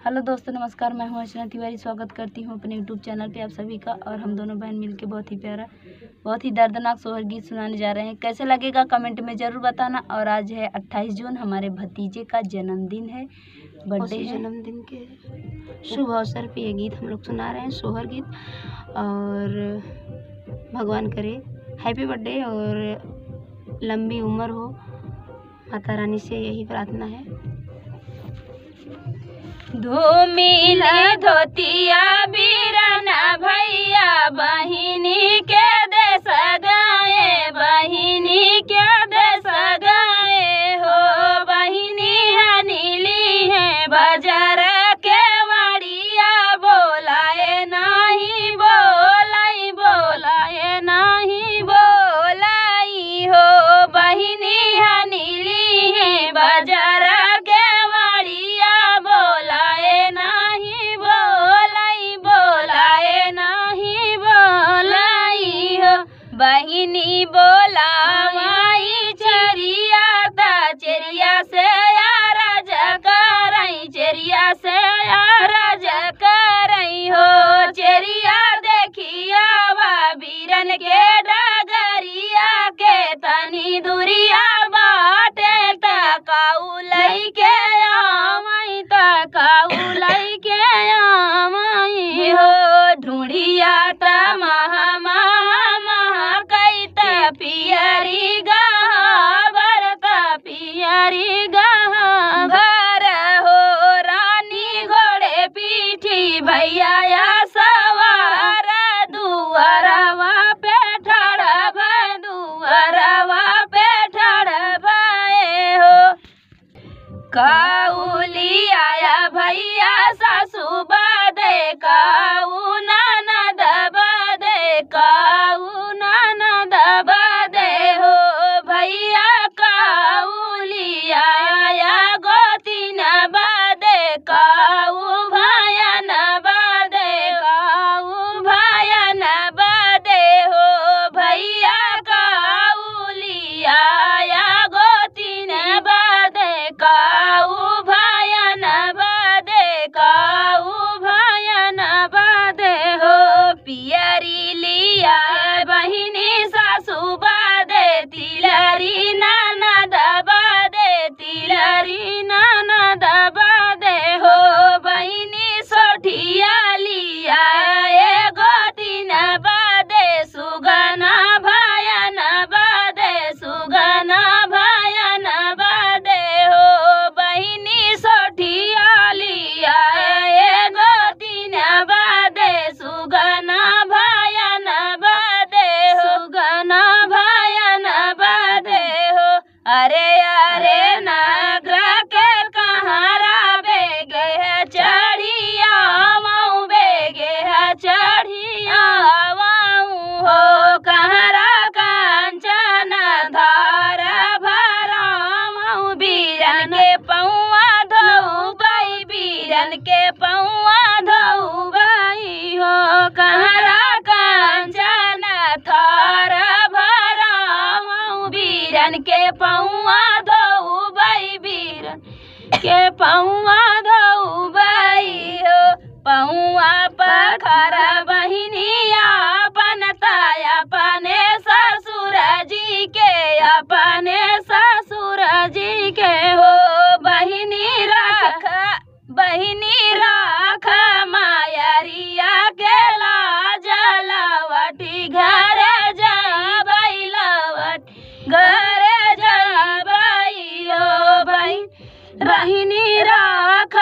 Hello दोस्तों, नमस्कार। मैं हूं अर्चना तिवारी। स्वागत करती हूं अपने यूट्यूब चैनल पे आप सभी का। और हम दोनों बहन मिलके बहुत ही प्यारा, बहुत ही दर्दनाक सोहर गीत सुनाने जा रहे हैं। कैसे लगेगा कमेंट में ज़रूर बताना। और आज है 28 जून, हमारे भतीजे का जन्मदिन है, बर्थडे है। जन्मदिन के शुभ अवसर पे ये गीत हम लोग सुना रहे हैं, सोहर गीत। और भगवान करे हैप्पी बर्थडे और लंबी उम्र हो, माता रानी से यही प्रार्थना है। धूमिली धोतिया बीराना भैया बहिनी के देश गाए, बहिनी के देश गाए हो। बहिनी नीली है बाजार के वाड़िया, बोलाए नहीं बोलाई, बोलाए नहीं बोलाई हो। बहिनी नीली है बाजार के वाड़िया, बोलाए नहीं बोलाई, बोलाए नहीं बोलाई हो। बहिनी बोलावाई चेरिया ता चेरिया से राज करई, चेरिया से राज करई हो। चेरिया देखिया वा बीरन के डगरिया के तनी दूरिया बाटे, तकाऊ लई के आमई, तकाऊ लई के आमई हो। ढूंढिया ता महा महा महा कई ता पियरी गहा, बरता पियरी गहा। घर हो रानी घोड़े पीठी भैया या सवार, दुआरवा पे ठाड़ भय, दुआरवा पे ठाड़ भय हो। काउली आया भैया सासू बादे, काऊ ननद बादे, काऊ ननद बादे हो। भैया काउली आया गोतीन बादे, काऊ भयन बादे, काऊ भयन बादे हो। भैया काउली आया गोतीन बादे, काऊ भयन बादे, काऊ भयन बादे हो। पियरी लिया बहिनी सासू बादे, तिलरी ननद बादे, तिलरी ननद बादे हो। बहिनी सोठिया लिया गोतीन बादे, सुगना भयन बादे, सुगना भयन बादे हो। बहिनी सोठिया लिया गोतीन बादे, सुगना भयन बादे हो, सुगना भयन बादे हो। अरे अरे नगरा के कहारा बेगे है चढ़िया माऊ, बेगे है चढ़िया माऊ हो। कहरा कांचन धार भरा माऊ, बीरन के पौआ धोऊ बाई, बीरन के पौआ धोऊ बाई हो। कहरा कांचन थार भरा माऊ, बीरन के पौआ धोऊ बाई, बीरन के पौआ धोऊ बाई हो। पौआ पखर बहिनिया अपन ताया, अपने ससुर जी के, अपने ससुर जी के हो। बहिनी राख, बहिनी राख मायरिया के लाज लवटी, घर जाबई लवटी, घर जाबई हो। बहिनी राख